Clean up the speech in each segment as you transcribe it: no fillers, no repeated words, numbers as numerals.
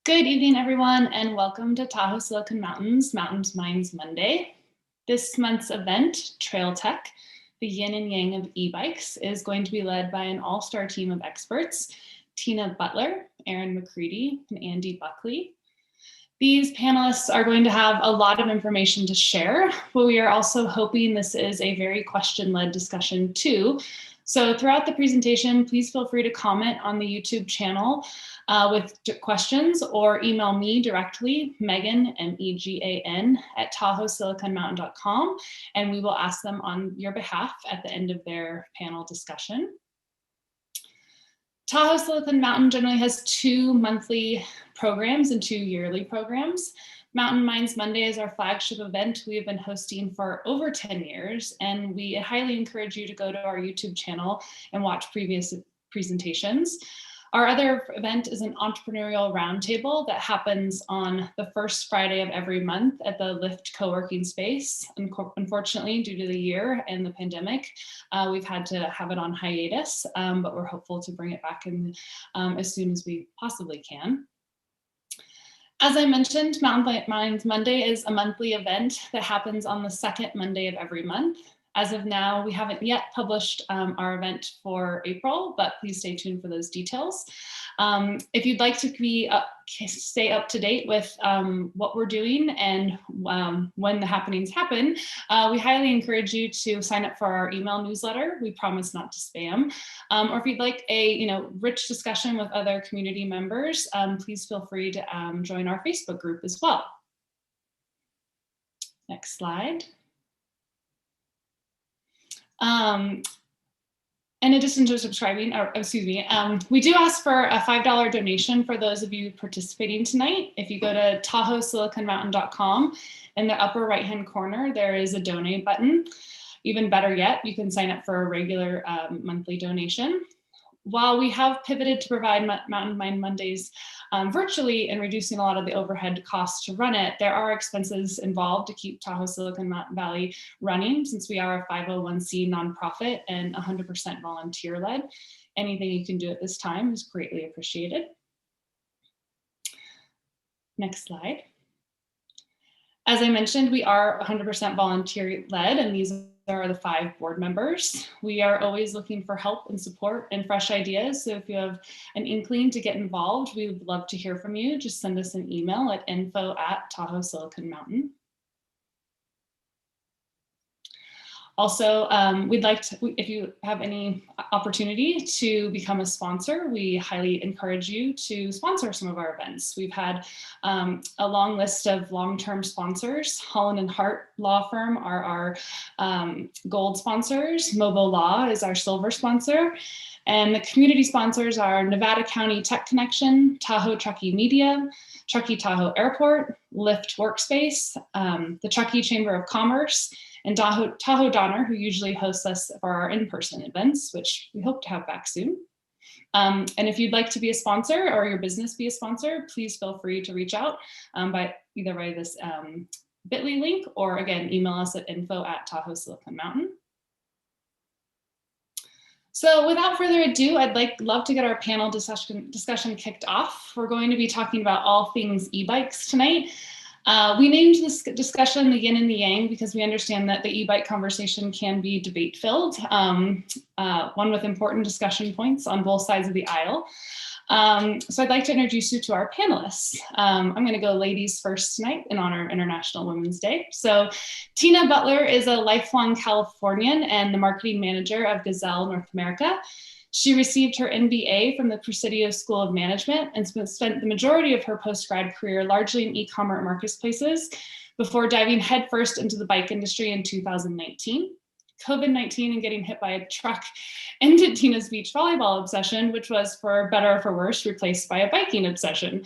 Good evening, everyone, and welcome to Tahoe Silicon Mountain's Mountains Minds Monday. This month's event, Trail Tech, the Yin and Yang of e-bikes, is going to be led by an all-star team of experts, Tina Butler, Aaron McCready, and Andy Buckley. These panelists are going to have a lot of information to share, but we are also hoping this is a very question-led discussion too. So throughout the presentation, please feel free to comment on the YouTube channel with questions or email me directly, Megan, M-E-G-A-N, at TahoeSiliconMountain.com, and we will ask them on your behalf at the end of their panel discussion. Tahoe Silicon Mountain generally has 2 monthly programs and 2 yearly programs. Mountain Minds Monday is our flagship event we have been hosting for over 10 years, and we highly encourage you to go to our YouTube channel and watch previous presentations. Our other event is an entrepreneurial roundtable that happens on the first Friday of every month at the Lyft co-working space. Unfortunately, due to the year and the pandemic, we've had to have it on hiatus, but we're hopeful to bring it back in as soon as we possibly can. As I mentioned, Mountain Minds Monday is a monthly event that happens on the 2nd Monday of every month. As of now, we haven't yet published our event for April, but please stay tuned for those details. If you'd like to stay up to date with what we're doing and when the happenings happen, we highly encourage you to sign up for our email newsletter. We promise not to spam. Or if you'd like a rich discussion with other community members, please feel free to join our Facebook group as well. Next slide. In addition to subscribing, we do ask for a $5 donation for those of you participating tonight. If you go to TahoeSiliconMountain.com, in the upper right-hand corner, there is a donate button. Even better yet, you can sign up for a regular monthly donation. While we have pivoted to provide Mountain Mind Mondays virtually and reducing a lot of the overhead costs to run it, there are expenses involved to keep Tahoe Silicon Valley running, since we are a 501c nonprofit and 100% volunteer-led. Anything you can do at this time is greatly appreciated. Next slide. As I mentioned, we are 100% volunteer-led, and these are the 5 board members. We are always looking for help and support and fresh ideas. So if you have an inkling to get involved, we would love to hear from you. Just send us an email at info@TahoeSiliconMountain. Also, we'd like to, if you have any opportunity to become a sponsor, we highly encourage you to sponsor some of our events. We've had a long list of long-term sponsors. Holland & Hart Law Firm are our gold sponsors. Mobo Law is our silver sponsor. And the community sponsors are Nevada County Tech Connection, Tahoe Truckee Media, Truckee Tahoe Airport, Lyft Workspace, the Truckee Chamber of Commerce, and Tahoe Donner, who usually hosts us for our in-person events, which we hope to have back soon. And if you'd like to be a sponsor or your business be a sponsor, please feel free to reach out by this bit.ly link, or again, email us at info@TahoeSiliconMountain. So without further ado, I'd love to get our panel discussion kicked off. We're going to be talking about all things e-bikes tonight. We named this discussion the Yin and the Yang because we understand that the e-bike conversation can be debate-filled, one with important discussion points on both sides of the aisle. So I'd like to introduce you to our panelists. I'm going to go ladies first tonight in honor of International Women's Day. So Tina Butler is a lifelong Californian and the marketing manager of Gazelle North America. She received her MBA from the Presidio School of Management and spent the majority of her post-grad career largely in e-commerce marketplaces before diving headfirst into the bike industry in 2019. COVID-19 and getting hit by a truck ended Tina's beach volleyball obsession, which was, for better or for worse, replaced by a biking obsession.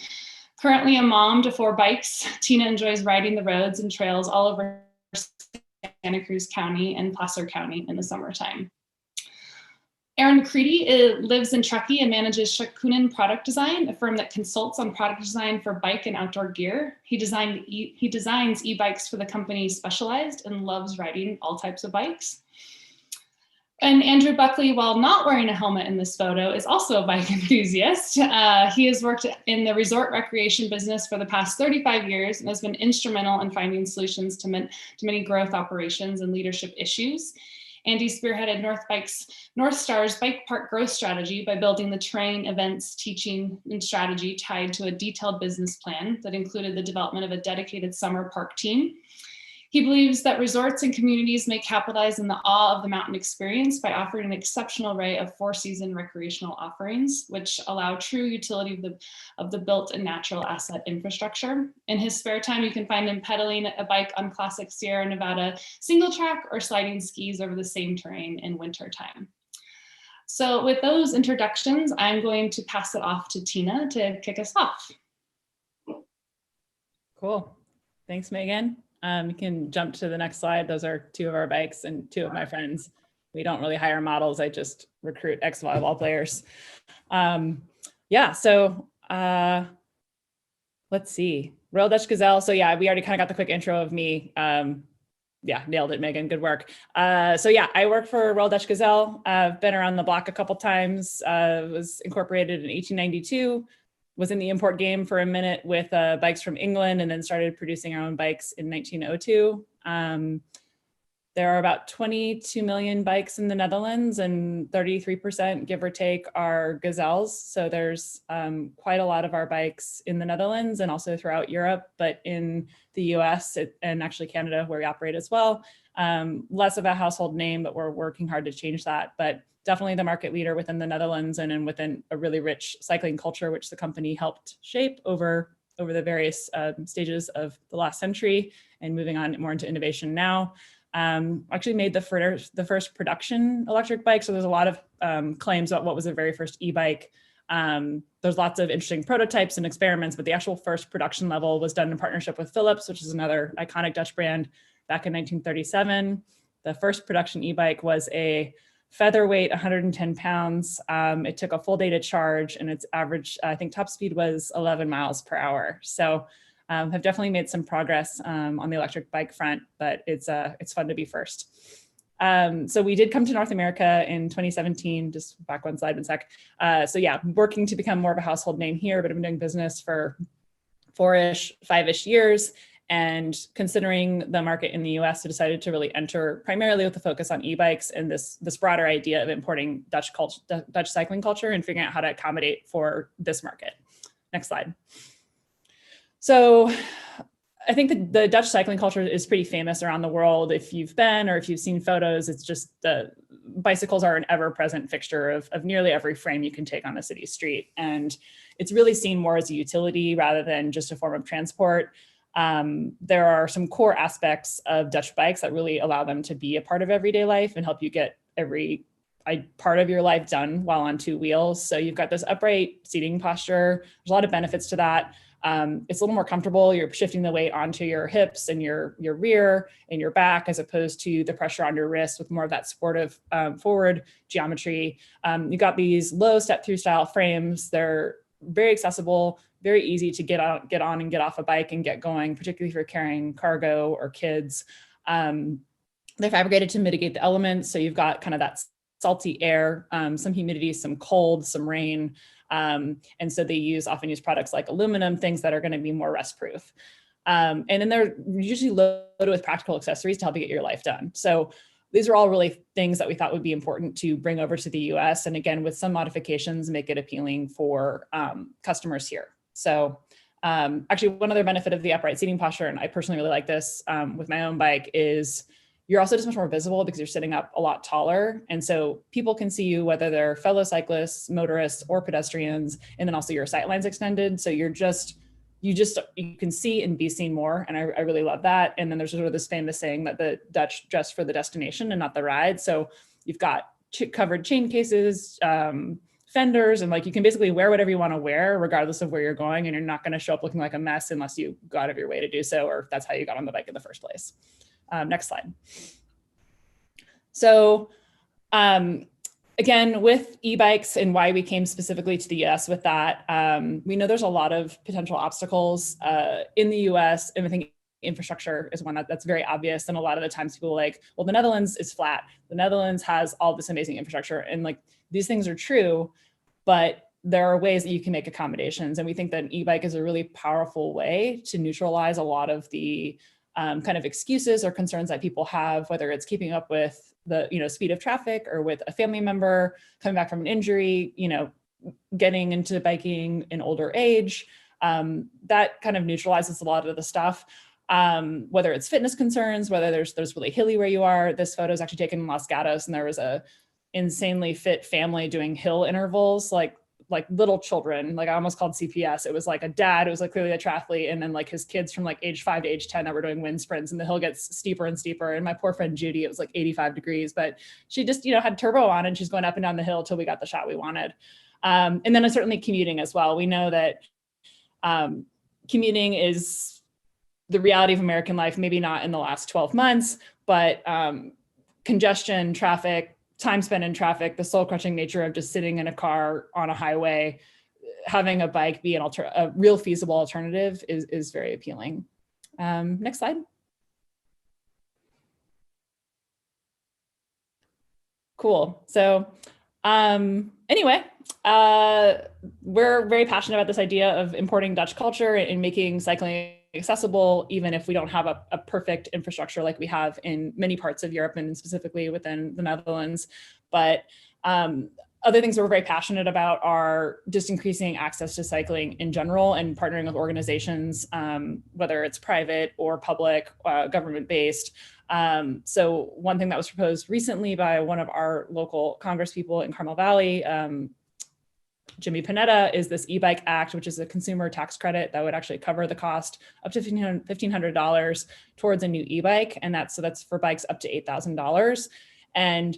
Currently a mom to 4 bikes, Tina enjoys riding the roads and trails all over Santa Cruz County and Placer County in the summertime. Aaron McCready lives in Truckee and manages Shakunin Product Design, a firm that consults on product design for bike and outdoor gear. He designs e-bikes for the company Specialized and loves riding all types of bikes. And Andrew Buckley, while not wearing a helmet in this photo, is also a bike enthusiast. He has worked in the resort recreation business for the past 35 years and has been instrumental in finding solutions to many growth operations and leadership issues. Andy spearheaded North Star's bike park growth strategy by building the training, events, teaching, and strategy tied to a detailed business plan that included the development of a dedicated summer park team. He believes that resorts and communities may capitalize on the awe of the mountain experience by offering an exceptional array of four-season recreational offerings, which allow true utility of the built and natural asset infrastructure. In his spare time, you can find him pedaling a bike on classic Sierra Nevada single track or sliding skis over the same terrain in wintertime. So with those introductions, I'm going to pass it off to Tina to kick us off. Cool. Thanks, Megan. You can jump to the next slide. Those are two of our bikes and two of my friends. We don't really hire models. I just recruit ex-volleyball players. Yeah, so let's see. Royal Dutch Gazelle. So yeah, we already kind of got the quick intro of me. Yeah, nailed it, Megan. Good work. So yeah, I work for Royal Dutch Gazelle. I've been around the block a couple times. Was incorporated in 1892. Was in the import game for a minute with bikes from England, and then started producing our own bikes in 1902. There are about 22 million bikes in the Netherlands, and 33%, give or take, are gazelles. So there's quite a lot of our bikes in the Netherlands and also throughout Europe, but in the US and actually Canada, where we operate as well. Less of a household name, but we're working hard to change that. But definitely the market leader within the Netherlands and within a really rich cycling culture, which the company helped shape over the various stages of the last century and moving on more into innovation now. Actually made the first production electric bike. So there's a lot of claims about what was the very first e-bike. There's lots of interesting prototypes and experiments, but the actual first production level was done in partnership with Philips, which is another iconic Dutch brand, back in 1937. The first production e-bike was a featherweight, 110 pounds. It took a full day to charge, and its average, I think, top speed was 11 miles per hour. So have definitely made some progress on the electric bike front, but it's fun to be first. So we did come to North America in 2017, just back one slide, one sec. So yeah, working to become more of a household name here, but I've been doing business for 5-ish years. And considering the market in the US, I decided to really enter primarily with the focus on e-bikes and this broader idea of importing Dutch cycling culture and figuring out how to accommodate for this market. Next slide. So I think the Dutch cycling culture is pretty famous around the world. If you've been or if you've seen photos, it's just the bicycles are an ever-present fixture of nearly every frame you can take on a city street. And it's really seen more as a utility rather than just a form of transport. There are some core aspects of Dutch bikes that really allow them to be a part of everyday life and help you get every part of your life done while on two wheels. So you've got this upright seating posture. There's a lot of benefits to that. It's a little more comfortable. You're shifting the weight onto your hips and your rear and your back, as opposed to the pressure on your wrist with more of that sportive forward geometry. You got these low step-through style frames. They're very accessible, very easy to get on and get off a bike and get going, particularly if you're carrying cargo or kids. They're fabricated to mitigate the elements. So you've got kind of that salty air, some humidity, some cold, some rain. And so they often use products like aluminum, things that are going to be more rust proof. And then they're usually loaded with practical accessories to help you get your life done. So these are all really things that we thought would be important to bring over to the US. And again, with some modifications, make it appealing for customers here. So actually, one other benefit of the upright seating posture, and I personally really like this with my own bike, is you're also just much more visible because you're sitting up a lot taller. And so people can see you, whether they're fellow cyclists, motorists, or pedestrians, and then also your sight lines extended. So you can see and be seen more. And I really love that. And then there's sort of this famous saying that the Dutch dress for the destination and not the ride. So you've got covered chain cases, fenders, and you can basically wear whatever you want to wear, regardless of where you're going. And you're not going to show up looking like a mess unless you go out of your way to do so, or if that's how you got on the bike in the first place. Next slide. So again, with e-bikes and why we came specifically to the US with that, we know there's a lot of potential obstacles in the US, and I think infrastructure is one that's very obvious. And a lot of the times people are like, well, the Netherlands is flat. The Netherlands has all this amazing infrastructure. And like, these things are true, but there are ways that you can make accommodations. And we think that an e-bike is a really powerful way to neutralize a lot of the kind of excuses or concerns that people have, whether it's keeping up with the speed of traffic or with a family member coming back from an injury, getting into biking in older age. That kind of neutralizes a lot of the stuff. Whether it's fitness concerns, whether there's really hilly where you are. This photo is actually taken in Los Gatos, and there was a insanely fit family doing hill intervals, like little children. Like I almost called CPS. It was like a dad, it was like clearly a triathlete, and then like his kids from like age 5 to age 10 that were doing wind sprints, and the hill gets steeper and steeper. And my poor friend Judy, it was like 85 degrees, but she just had turbo on, and she's going up and down the hill till we got the shot we wanted. And then certainly commuting as well. We know that commuting is the reality of American life, maybe not in the last 12 months, but congestion, traffic, time spent in traffic, the soul crushing nature of just sitting in a car on a highway, having a bike be a real feasible alternative is very appealing. Next slide. Cool. So anyway, we're very passionate about this idea of importing Dutch culture and making cycling accessible, even if we don't have a perfect infrastructure like we have in many parts of Europe and specifically within the Netherlands. But other things that we're very passionate about are just increasing access to cycling in general and partnering with organizations, whether it's private or public, government-based. So one thing that was proposed recently by one of our local congresspeople in Carmel Valley, Jimmy Panetta, is this e-bike act, which is a consumer tax credit that would actually cover the cost up to $1,500 towards a new e-bike. And that's for bikes up to $8,000. And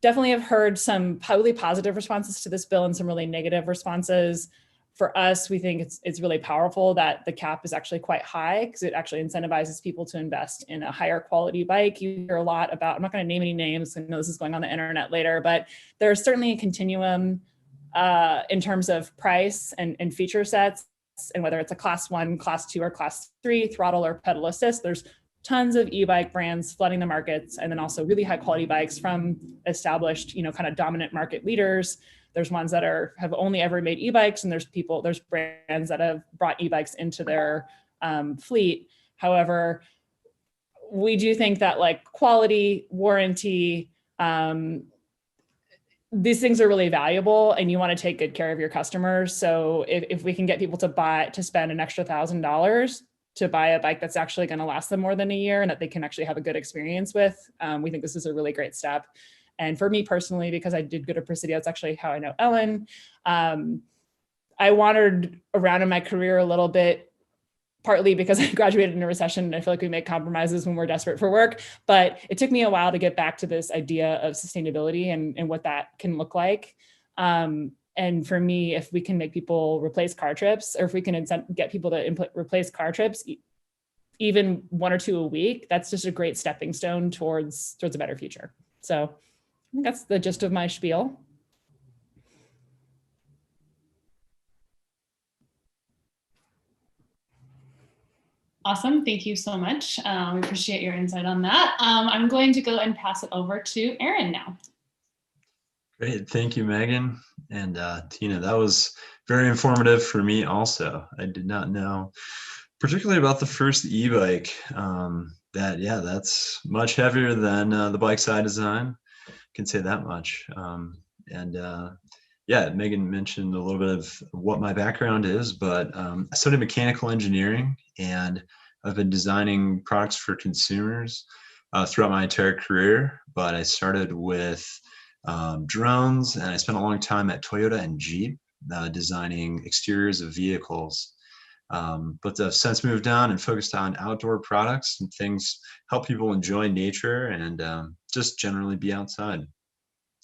definitely have heard some really positive responses to this bill and some really negative responses. For us, we think it's really powerful that the cap is actually quite high because it actually incentivizes people to invest in a higher quality bike. You hear a lot about, I'm not going to name any names, I know this is going on the internet later, but there's certainly a continuum in terms of price and feature sets, and whether it's a class 1, class 2, or class 3, throttle or pedal assist. There's tons of e-bike brands flooding the markets, and then also really high quality bikes from established, kind of dominant market leaders. There's ones that have only ever made e-bikes, and there's brands that have brought e-bikes into their fleet. However, we do think that like quality, warranty, these things are really valuable, and you want to take good care of your customers. So if we can get people to spend an extra $1,000 to buy a bike that's actually going to last them more than a year and that they can actually have a good experience with, we think this is a really great step. And for me personally, because I did go to Presidio, it's actually how I know Ellen. I wandered around in my career a little bit, partly because I graduated in a recession and I feel like we make compromises when we're desperate for work. But it took me a while to get back to this idea of sustainability and what that can look like. And for me, if we can make people replace car trips, or if we can get people to replace car trips, even 1 or 2 a week, that's just a great stepping stone towards a better future. So I think that's the gist of my spiel. Awesome. Thank you so much. We appreciate your insight on that. I'm going to go and pass it over to Aaron now. Great. Thank you, Megan and Tina. That was very informative for me also. I did not know particularly about the first e-bike. That's much heavier than the bikes I design. Can say that much. Megan mentioned a little bit of what my background is, but I studied mechanical engineering, and I've been designing products for consumers throughout my entire career. But I started with drones, and I spent a long time at Toyota and Jeep designing exteriors of vehicles. But I've since moved on and focused on outdoor products and things help people enjoy nature and just generally be outside.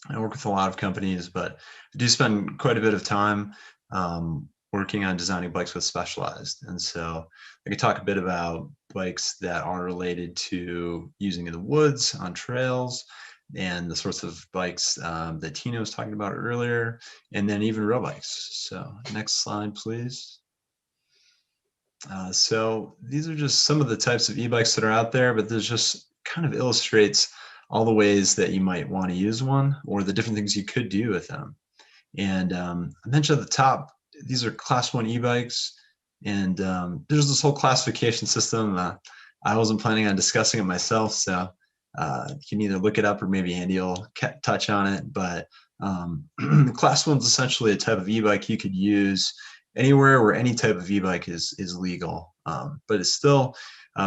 I work with a lot of companies, but I do spend quite a bit of time working on designing bikes with Specialized. And so I could talk a bit about bikes that are related to using in the woods, on trails, and the sorts of bikes that Tina was talking about earlier, and then even road bikes. So next slide, please. So these are just some of the types of e-bikes that are out there, but this just kind of illustrates all the ways that you might want to use one or the different things you could do with them. And I mentioned at the top, these are class 1 e-bikes, and there's this whole classification system. I wasn't planning on discussing it myself, so you can either look it up or maybe Andy will touch on it. But class 1 is essentially a type of e-bike you could use anywhere where any type of e-bike is legal, but it still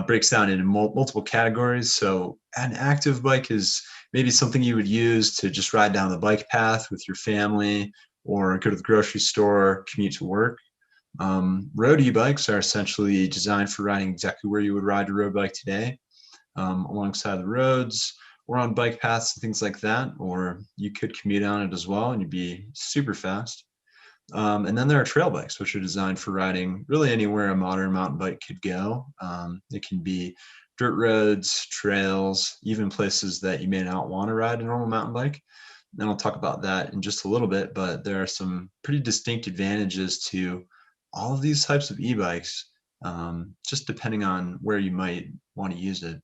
breaks down into multiple categories. So an active bike is maybe something you would use to just ride down the bike path with your family or go to the grocery store, commute to work. Road e-bikes are essentially designed for riding exactly where you would ride a road bike today, alongside the roads or on bike paths and things like that, or you could commute on it as well and you'd be super fast. And then there are trail bikes, which are designed for riding really anywhere a modern mountain bike could go. It can be dirt roads, trails, even places that you may not want to ride a normal mountain bike. And I'll talk about that in just a little bit, but there are some pretty distinct advantages to all of these types of e-bikes, just depending on where you might want to use it.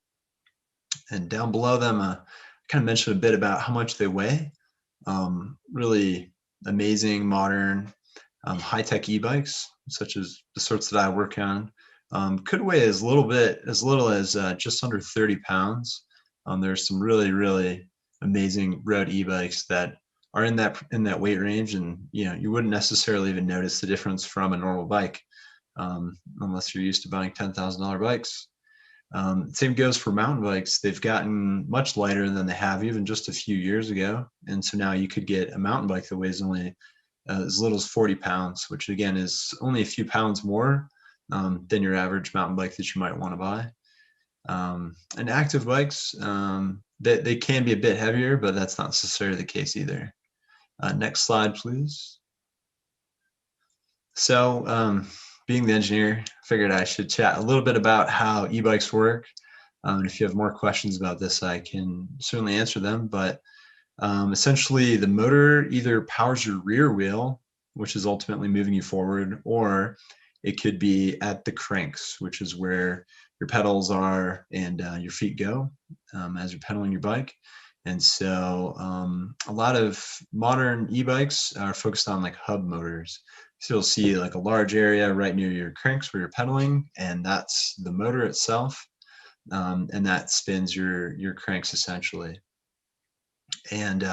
And down below them, I kind of mentioned a bit about how much they weigh. Really amazing, modern, high-tech e-bikes, such as the sorts that I work on, could weigh as little as just under 30 pounds. There's some really, really amazing road e-bikes that are in that weight range, and you wouldn't necessarily even notice the difference from a normal bike, unless you're used to buying $10,000 bikes. Same goes for mountain bikes. They've gotten much lighter than they have even just a few years ago, and so now you could get a mountain bike that weighs only as little as 40 pounds, which again is only a few pounds more than your average mountain bike that you might want to buy. And active bikes, they can be a bit heavier, but that's not necessarily the case either. Next slide, please. So being the engineer, figured I should chat a little bit about how e-bikes work. If you have more questions about this, I can certainly answer them, but essentially the motor either powers your rear wheel, which is ultimately moving you forward, or it could be at the cranks, which is where your pedals are and your feet go as you're pedaling your bike. And so a lot of modern e-bikes are focused on like hub motors. So you'll see like a large area right near your cranks where you're pedaling, and that's the motor itself. And that spins your cranks essentially. And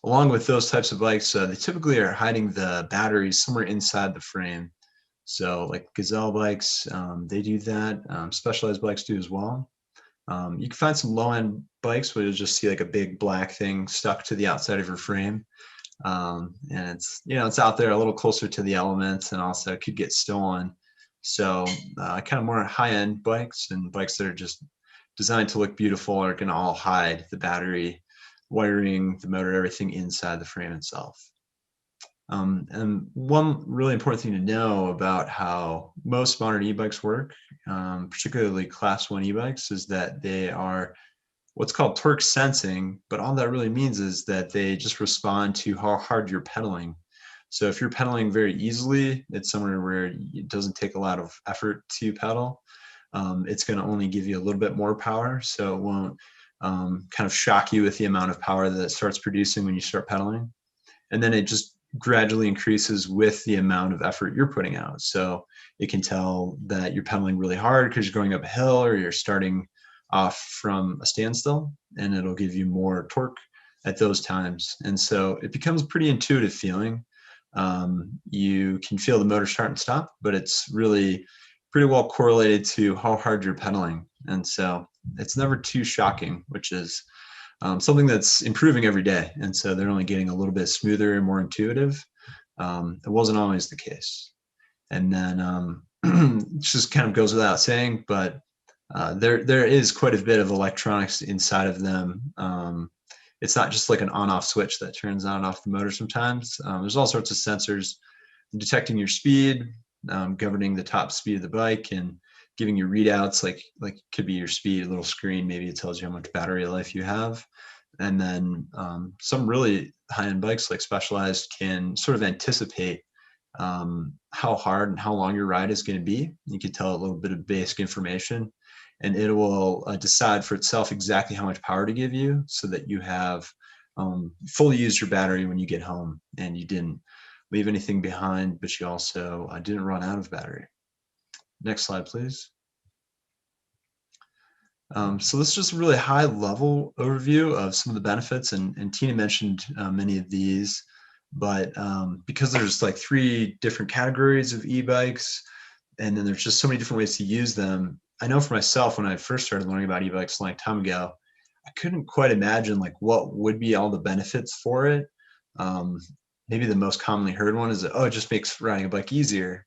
along with those types of bikes, they typically are hiding the batteries somewhere inside the frame. So like Gazelle bikes, they do that. Specialized bikes do as well. You can find some low-end bikes where you'll just see like a big black thing stuck to the outside of your frame. And it's out there a little closer to the elements, and also could get stolen. So kind of more high-end bikes and bikes that are just designed to look beautiful are going to all hide the battery, wiring, the motor, everything inside the frame itself. And one really important thing to know about how most modern e-bikes work, particularly class 1 e-bikes, is that they are what's called torque sensing, but all that really means is that they just respond to how hard you're pedaling. So if you're pedaling very easily, it's somewhere where it doesn't take a lot of effort to pedal. It's going to only give you a little bit more power, so it won't kind of shock you with the amount of power that it starts producing when you start pedaling. And then it just gradually increases with the amount of effort you're putting out. So it can tell that you're pedaling really hard because you're going up a hill or you're starting off from a standstill, and it'll give you more torque at those times. And so it becomes a pretty intuitive feeling. You can feel the motor start and stop, but it's really pretty well correlated to how hard you're pedaling. And so it's never too shocking, which is something that's improving every day. And so they're only getting a little bit smoother and more intuitive. It wasn't always the case. And then it just kind of goes without saying, but there is quite a bit of electronics inside of them. It's not just like an on-off switch that turns on and off the motor sometimes. There's all sorts of sensors detecting your speed, governing the top speed of the bike, and giving you readouts like could be your speed, a little screen, maybe it tells you how much battery life you have. And then some really high-end bikes like Specialized can sort of anticipate how hard and how long your ride is going to be. You can tell a little bit of basic information, and it will decide for itself exactly how much power to give you so that you have fully used your battery when you get home and you didn't leave anything behind, but you also didn't run out of battery. Next slide, please. So this is just a really high level overview of some of the benefits, and Tina mentioned many of these, but because there's like 3 different categories of e-bikes, and then there's just so many different ways to use them. I know for myself, when I first started learning about e-bikes a long time ago, I couldn't quite imagine like what would be all the benefits for it. Maybe the most commonly heard one is that, oh, it just makes riding a bike easier.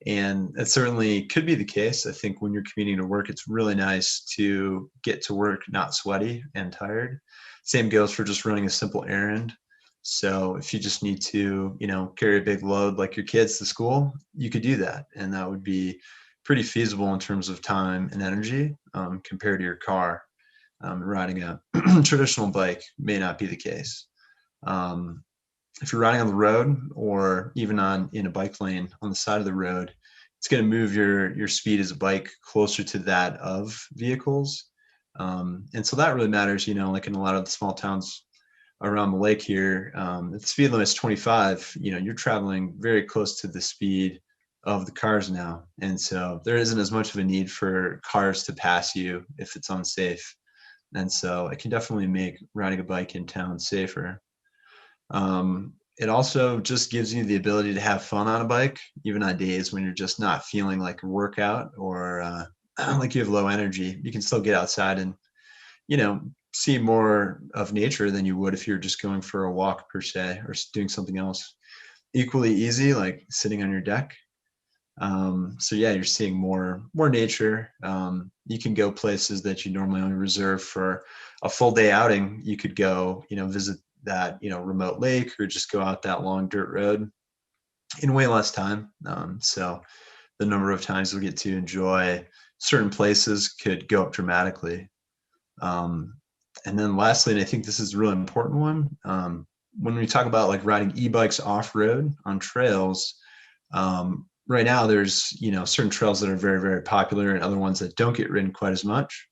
And it certainly could be the case. I think when you're commuting to work, it's really nice to get to work not sweaty and tired. Same goes for just running a simple errand. So if you just need to, carry a big load like your kids to school, you could do that. And that would be pretty feasible in terms of time and energy compared to your car. Riding a traditional bike may not be the case. If you're riding on the road or even in a bike lane on the side of the road, it's going to move your speed as a bike closer to that of vehicles. And so that really matters, like in a lot of the small towns around the lake here, if the speed limit is 25, you're traveling very close to the speed of the cars now. And so there isn't as much of a need for cars to pass you if it's unsafe. And so it can definitely make riding a bike in town safer. It also just gives you the ability to have fun on a bike, even on days when you're just not feeling like a workout or like you have low energy. You can still get outside and, see more of nature than you would if you're just going for a walk per se or doing something else equally easy, like sitting on your deck. So yeah, you're seeing more nature. You can go places that you normally only reserve for a full day outing. You could go, visit that, remote lake or just go out that long dirt road in way less time. So the number of times we get to enjoy certain places could go up dramatically. And then lastly, and I think this is a really important one, when we talk about like riding e-bikes off-road on trails, right now there's, certain trails that are very, very popular and other ones that don't get ridden quite as much.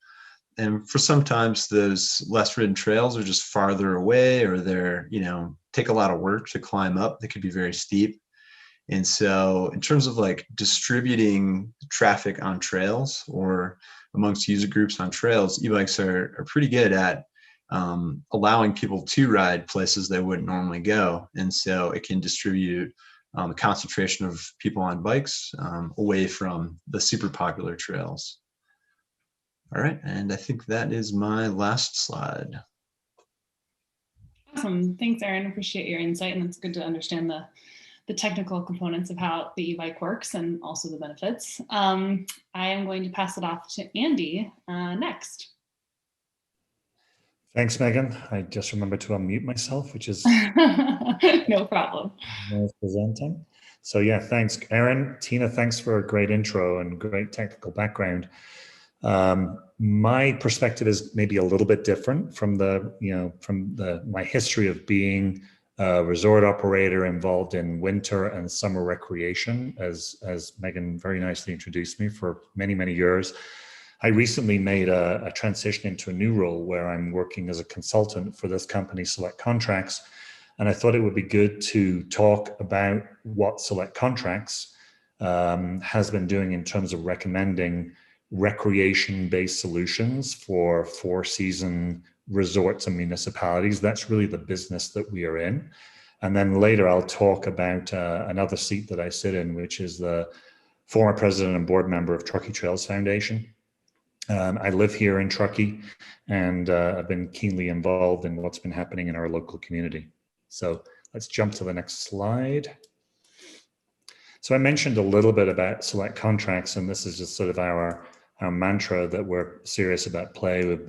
And for sometimes those less ridden trails are just farther away or they're, take a lot of work to climb up. They could be very steep. And so in terms of like distributing traffic on trails or amongst user groups on trails, e-bikes are pretty good at allowing people to ride places they wouldn't normally go. And so it can distribute a concentration of people on bikes away from the super popular trails. All right, and I think that is my last slide. Awesome, thanks, Aaron. Appreciate your insight, and it's good to understand the technical components of how the e-bike works and also the benefits. I am going to pass it off to Andy next. Thanks, Megan. I just remembered to unmute myself, which is no problem. Presenting. So yeah, thanks, Aaron. Tina, thanks for a great intro and great technical background. My perspective is maybe a little bit different from my history of being a resort operator involved in winter and summer recreation, as Megan very nicely introduced me, for many, many years. I recently made a transition into a new role where I'm working as a consultant for this company, Select Contracts. And I thought it would be good to talk about what Select Contracts has been doing in terms of recommending recreation-based solutions for four-season resorts and municipalities. That's really the business that we are in. And then later I'll talk about another seat that I sit in, which is the former president and board member of Truckee Trails Foundation. I live here in Truckee, and I've been keenly involved in what's been happening in our local community. So let's jump to the next slide. So I mentioned a little bit about Select Contracts, and this is just sort of our mantra that we're serious about play. We've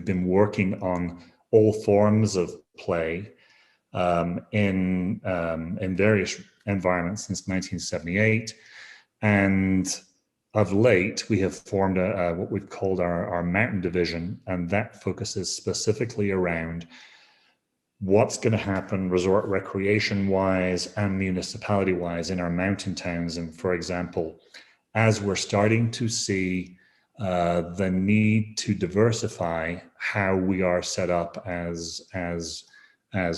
been working on all forms of play in various environments since 1978, and of late, we have formed what we've called our mountain division, and that focuses specifically around what's going to happen resort recreation wise and municipality wise in our mountain towns. And for example, as we're starting to see the need to diversify how we are set up as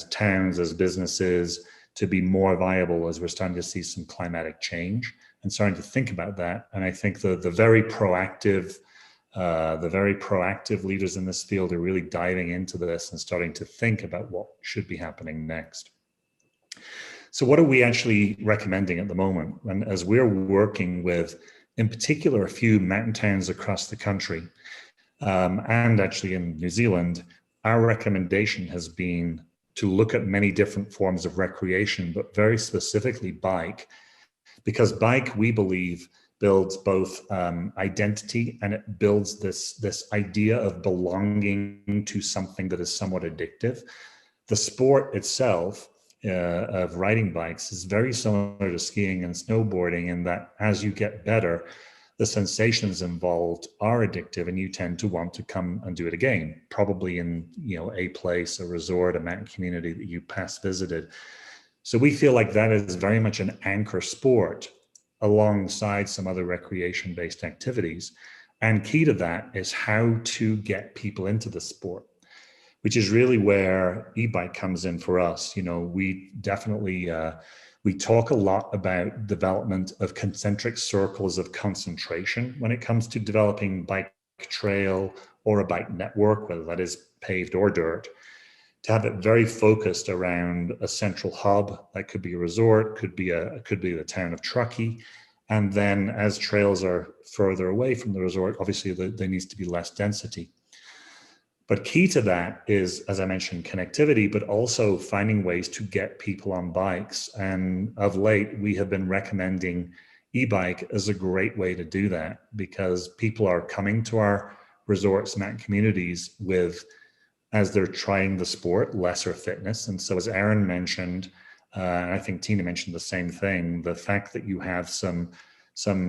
towns, as businesses, to be more viable, as we're starting to see some climatic change and starting to think about that. And I think the very proactive leaders in this field are really diving into this and starting to think about what should be happening next. So what are we actually recommending at the moment? And as we're working with, in particular, a few mountain towns across the country, and actually in New Zealand, our recommendation has been to look at many different forms of recreation, but very specifically bike, because bike, we believe, builds both identity, and it builds this idea of belonging to something that is somewhat addictive. The sport itself of riding bikes is very similar to skiing and snowboarding in that as you get better, the sensations involved are addictive, and you tend to want to come and do it again, probably in a place, a resort, a mountain community that you past visited. So we feel like that is very much an anchor sport alongside some other recreation-based activities. And key to that is how to get people into the sport, which is really where e-bike comes in for us. We definitely, we talk a lot about development of concentric circles of concentration when it comes to developing bike trail or a bike network, whether that is paved or dirt, to have it very focused around a central hub. That could be a resort, could be the town of Truckee. And then as trails are further away from the resort, obviously there needs to be less density. But key to that is, as I mentioned, connectivity, but also finding ways to get people on bikes. And of late, we have been recommending e-bike as a great way to do that, because people are coming to our resorts and mountain communities with, as they're trying the sport, lesser fitness. And so as Aaron mentioned, and I think Tina mentioned the same thing, the fact that you have some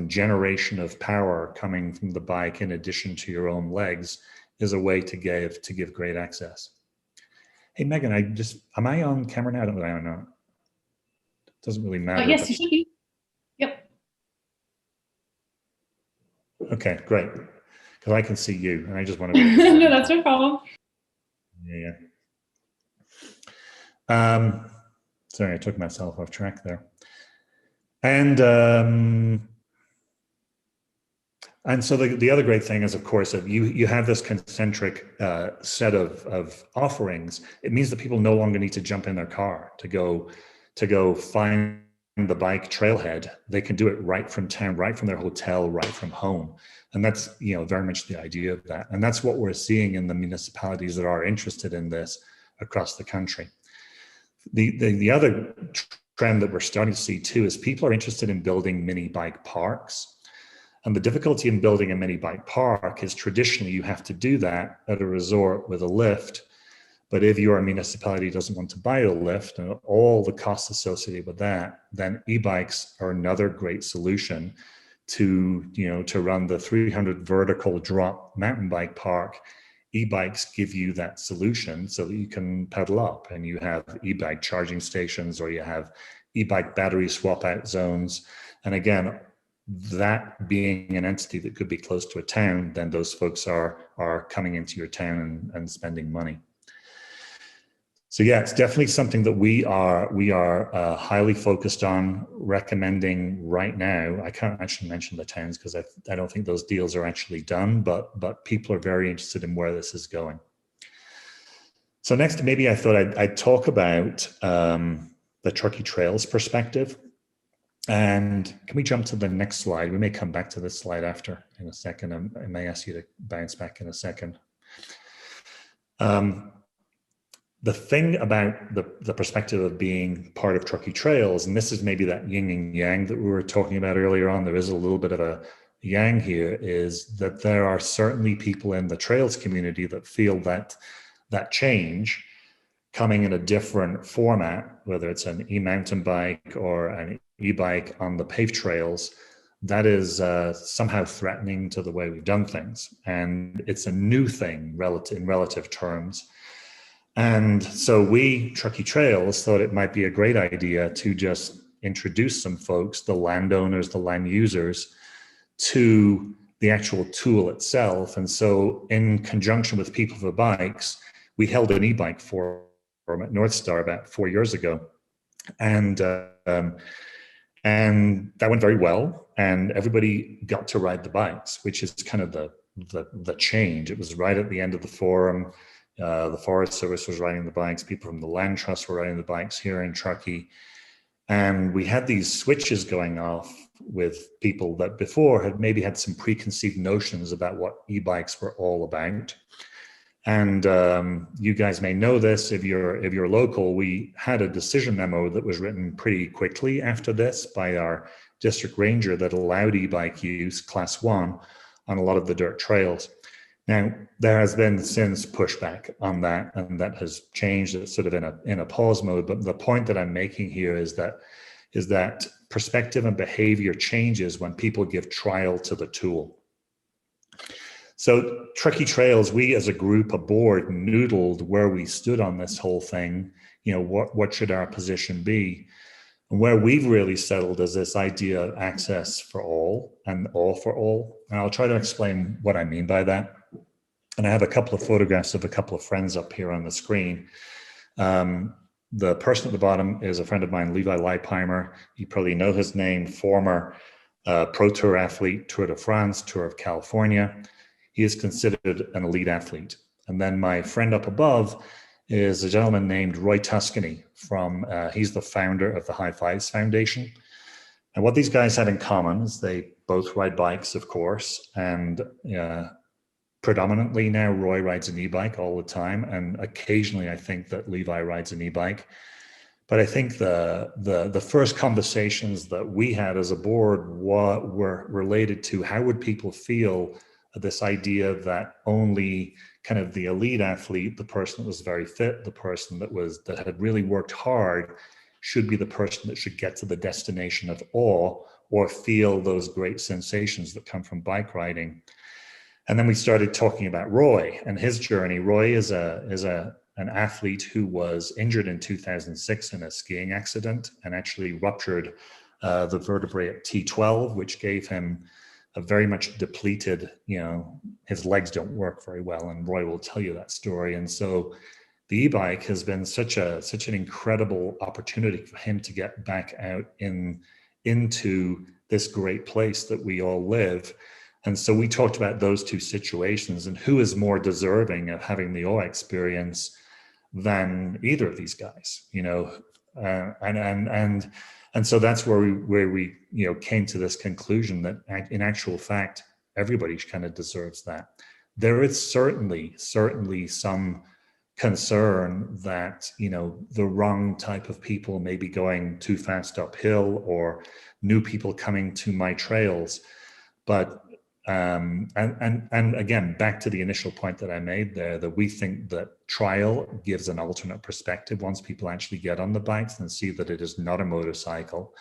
generation of power coming from the bike in addition to your own legs is a way to give great access. Hey, Megan, am I on camera now? I don't know. It doesn't really matter. Yes, you should be. Yep. Okay, great. Because I can see you, and I just want to. No, that's no problem. Yeah. Sorry, I took myself off track there. And so the other great thing is, of course, if you have this concentric set of offerings, it means that people no longer need to jump in their car to go find the bike trailhead. They can do it right from town, right from their hotel, right from home. And that's very much the idea of that. And that's what we're seeing in the municipalities that are interested in this across the country. The other trend that we're starting to see too is people are interested in building mini bike parks. And the difficulty in building a mini bike park is traditionally you have to do that at a resort with a lift. But if your municipality doesn't want to buy a lift and all the costs associated with that, then e-bikes are another great solution to run the 300 vertical drop mountain bike park. E-bikes give you that solution so that you can pedal up, and you have e-bike charging stations, or you have e-bike battery swap out zones. And again, that being an entity that could be close to a town, then those folks are coming into your town and spending money. So yeah, it's definitely something that we are highly focused on, recommending right now. I can't actually mention the towns because I don't think those deals are actually done, but people are very interested in where this is going. So next, maybe I thought I'd talk about the Truckee Trails perspective. And can we jump to the next slide? We may come back to this slide after in a second. I may ask you to bounce back in a second. The thing about the perspective of being part of Truckee Trails, and this is maybe that yin and yang that we were talking about earlier on, there is a little bit of a yang here, is that there are certainly people in the trails community that feel that change coming in a different format, whether it's an e-mountain bike or an e-bike on the paved trails, that is somehow threatening to the way we've done things. And it's a new thing in relative terms. And so we, Truckee Trails, thought it might be a great idea to just introduce some folks, the landowners, the land users, to the actual tool itself. And so in conjunction with People for Bikes, we held an e-bike forum at North Star about 4 years ago. And that went very well. And everybody got to ride the bikes, which is kind of the change. It was right at the end of the forum. The Forest Service was riding the bikes. People from the Land Trust were riding the bikes here in Truckee. And we had these switches going off with people that before had maybe had some preconceived notions about what e-bikes were all about. And you guys may know this if you're local. We had a decision memo that was written pretty quickly after this by our district ranger that allowed e-bike use class 1 on a lot of the dirt trails. Now, there has been since pushback on that, and that has changed. It's sort of in a pause mode. But the point that I'm making here is that perspective and behavior changes when people give trial to the tool. So Truckee Trails, we as a group, a board, noodled where we stood on this whole thing. You know, what should our position be? And where we've really settled is this idea of access for all and all for all. And I'll try to explain what I mean by that. And I have a couple of photographs of a couple of friends up here on the screen. The person at the bottom is a friend of mine, Levi Leipheimer. You probably know his name, former Pro Tour athlete, Tour de France, Tour of California. He is considered an elite athlete. And then my friend up above is a gentleman named Roy Tuscany he's the founder of the High Fives Foundation. And what these guys had in common is they both ride bikes, of course, and predominantly now Roy rides an e-bike all the time, and occasionally I think that Levi rides an e-bike. But I think the first conversations that we had as a board were related to how would people feel this idea that only kind of the elite athlete, the person that was very fit, the person that had really worked hard, should be the person that should get to the destination of awe or feel those great sensations that come from bike riding. And then we started talking about Roy and his journey. Roy is an athlete who was injured in 2006 in a skiing accident and actually ruptured the vertebrae at T12, which gave him a very much depleted, his legs don't work very well, and Roy will tell you that story. And so the e-bike has been such an incredible opportunity for him to get back out into this great place that we all live. And so we talked about those two situations and who is more deserving of having the awe experience than either of these guys, and so that's where we came to this conclusion that in actual fact, everybody kind of deserves that. There is certainly some concern that, the wrong type of people may be going too fast uphill or new people coming to my trails. But and again, back to the initial point that I made there, that we think that trial gives an alternate perspective once people actually get on the bikes and see that it is not a motorcycle,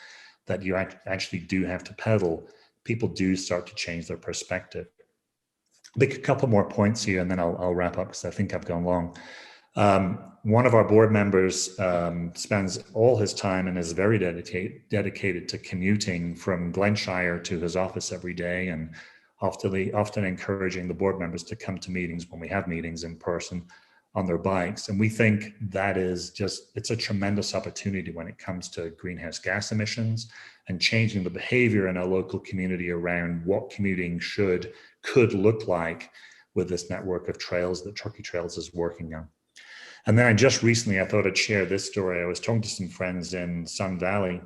that you actually do have to pedal. People do start to change their perspective. Make a couple more points here and then I'll wrap up because I think I've gone long. One of our board members spends all his time and is very dedicated to commuting from Glenshire to his office every day, and often encouraging the board members to come to meetings when we have meetings in person on their bikes. And we think that is it's a tremendous opportunity when it comes to greenhouse gas emissions and changing the behavior in our local community around what commuting could look like with this network of trails that Truckee Trails is working on. And then I thought I'd share this story. I was talking to some friends in Sun Valley,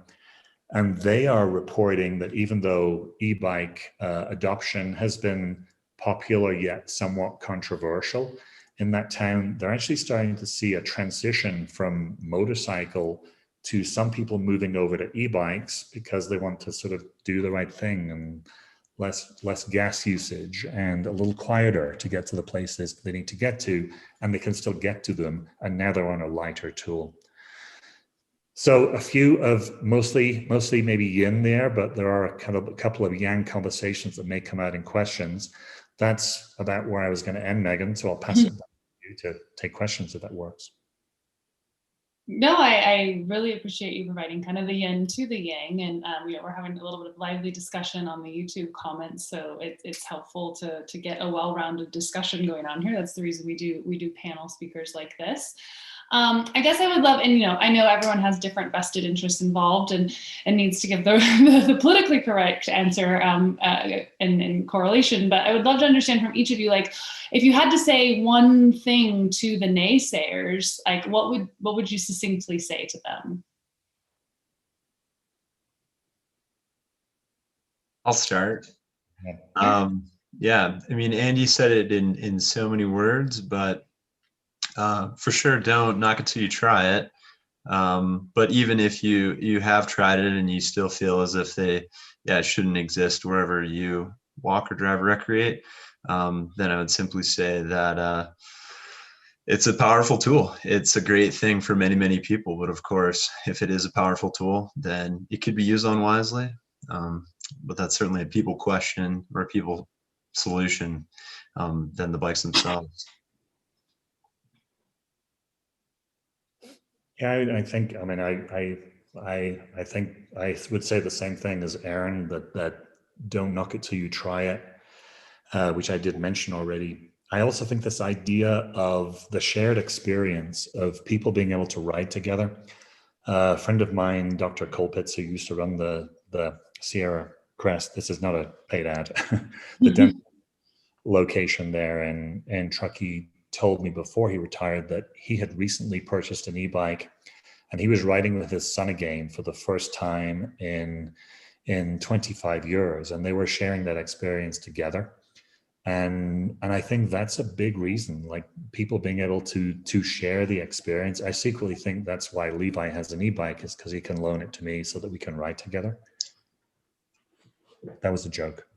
and they are reporting that even though e-bike adoption has been popular yet somewhat controversial in that town, they're actually starting to see a transition from motorcycle to some people moving over to e-bikes because they want to sort of do the right thing and less gas usage and a little quieter to get to the places they need to get to, and they can still get to them. And now they're on a lighter tool. So a few of mostly maybe yin there, but there are a couple of yang conversations that may come out in questions. That's about where I was going to end, Megan. So I'll pass it back to you to take questions if that works. No, I really appreciate you providing kind of the yin to the yang, and we're having a little bit of lively discussion on the YouTube comments, so it's helpful to get a well-rounded discussion going on here. That's the reason we do panel speakers like this. I guess I would love, and I know everyone has different vested interests involved and needs to give the politically correct answer in correlation, but I would love to understand from each of you, like, if you had to say one thing to the naysayers, like what would you succinctly say to them? I'll start. Yeah, I mean, Andy said it in so many words, but for sure, don't knock it till you try it. But even if you have tried it and you still feel as if it shouldn't exist wherever you walk or drive or recreate, then I would simply say that it's a powerful tool. It's a great thing for many, many people. But of course, if it is a powerful tool, then it could be used unwisely. But that's certainly a people question or a people solution than the bikes themselves. Yeah, I think, I mean, I think I would say the same thing as Aaron, that don't knock it till you try it, which I did mention already. I also think this idea of the shared experience of people being able to ride together. A friend of mine, Dr. Colpitz, who used to run the Sierra Crest, this is not a paid ad, the dental location there in Truckee, told me before he retired that he had recently purchased an e-bike and he was riding with his son again for the first time in 25 years, and they were sharing that experience together. And I think that's a big reason, like people being able to share the experience. I secretly think that's why Levi has an e-bike, is because he can loan it to me so that we can ride together. That was a joke.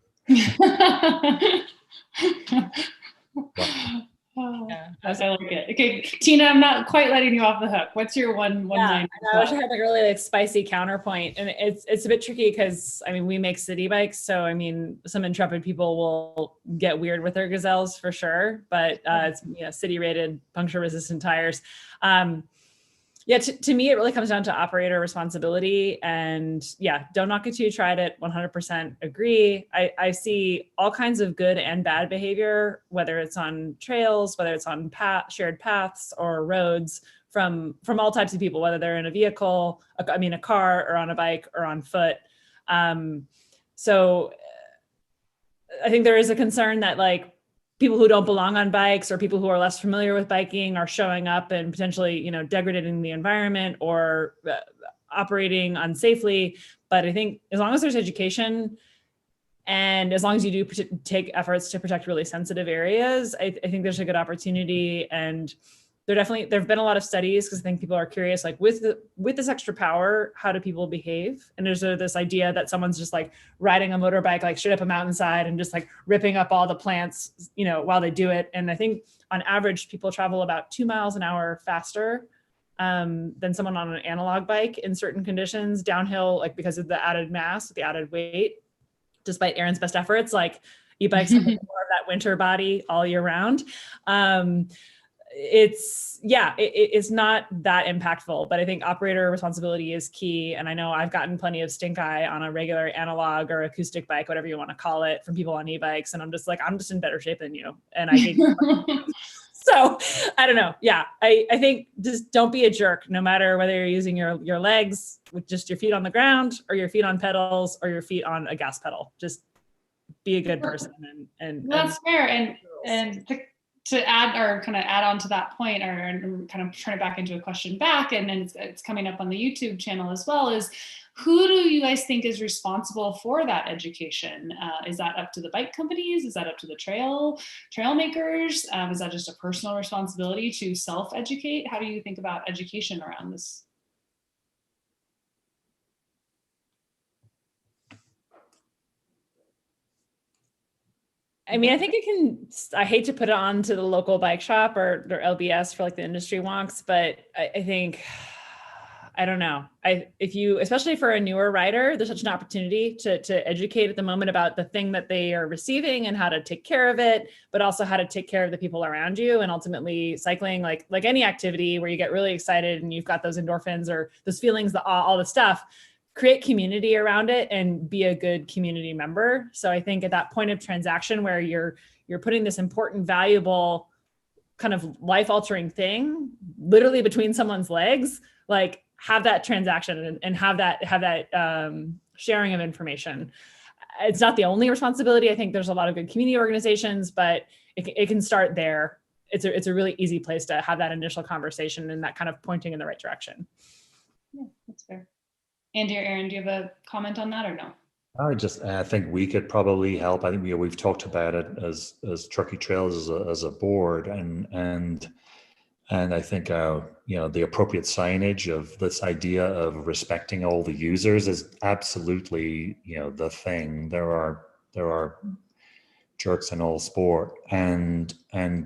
Yeah, I like it. Okay, Tina, I'm not quite letting you off the hook. What's your one line? I wish I had like a really spicy counterpoint, and it's a bit tricky because I mean we make city bikes, so I mean some intrepid people will get weird with their gazelles for sure, but it's city rated puncture resistant tires. To me, it really comes down to operator responsibility, and don't knock it till you tried it. 100% agree. I see all kinds of good and bad behavior, whether it's on trails, whether it's on shared paths or roads, from all types of people, whether they're in a vehicle, a car, or on a bike or on foot. So I think there is a concern that like people who don't belong on bikes or people who are less familiar with biking are showing up and potentially, degrading the environment or operating unsafely. But I think as long as there's education and as long as you do take efforts to protect really sensitive areas, I think there's a good opportunity. And there have been a lot of studies because I think people are curious, like with this extra power, how do people behave? And there's this idea that someone's just like riding a motorbike, like straight up a mountainside and just like ripping up all the plants, while they do it. And I think on average, people travel about 2 miles an hour faster than someone on an analog bike in certain conditions, downhill, like because of the added mass, the added weight. Despite Aaron's best efforts, like e-bikes have more of that winter body all year round. It's not that impactful, but I think operator responsibility is key. And I know I've gotten plenty of stink eye on a regular analog or acoustic bike, whatever you want to call it, from people on e-bikes. And I'm just in better shape than you. And I think, so I don't know. Yeah. I think just don't be a jerk, no matter whether you're using your legs with just your feet on the ground or your feet on pedals or your feet on a gas pedal. Just be a good person. And that's fair. And to add or kind of add on to that point, or kind of turn it back into a question back, and then it's coming up on the YouTube channel as well, is who do you guys think is responsible for that education? Is that up to the bike companies? Is that up to the trail makers? Is that just a personal responsibility to self-educate? How do you think about education around this? I mean, I think I hate to put it on to the local bike shop or LBS for like the industry wonks, but I think I don't know. If you, especially for a newer writer, there's such an opportunity to educate at the moment about the thing that they are receiving and how to take care of it, but also how to take care of the people around you. And ultimately cycling, like any activity where you get really excited and you've got those endorphins or those feelings, all the stuff, create community around it and be a good community member. So I think at that point of transaction where you're putting this important, valuable kind of life-altering thing literally between someone's legs, like have that transaction and have that sharing of information. It's not the only responsibility. I think there's a lot of good community organizations, but it can start there. It's a really easy place to have that initial conversation and that kind of pointing in the right direction. Yeah, that's fair. Andy or Aaron, do you have a comment on that or no? I think we could probably help. I think we've talked about it as Truckee Trails as a board, and I think the appropriate signage of this idea of respecting all the users is absolutely the thing. There are jerks in all sport, and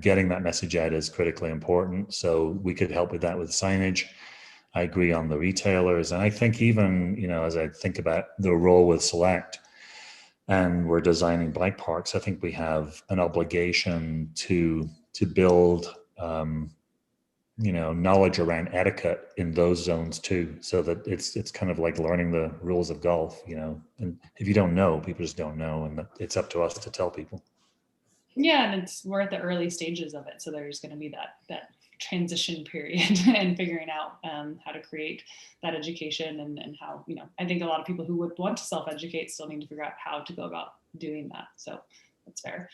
getting that message out is critically important. So we could help with that with signage. I agree on the retailers. And I think even, as I think about the role with Select and we're designing bike parks, I think we have an obligation to build, knowledge around etiquette in those zones too, so that it's kind of like learning the rules of golf, and if you don't know, people just don't know. And it's up to us to tell people. Yeah, and we're at the early stages of it. So there's going to be that transition period and figuring out how to create that education and how, I think a lot of people who would want to self-educate still need to figure out how to go about doing that. So that's fair.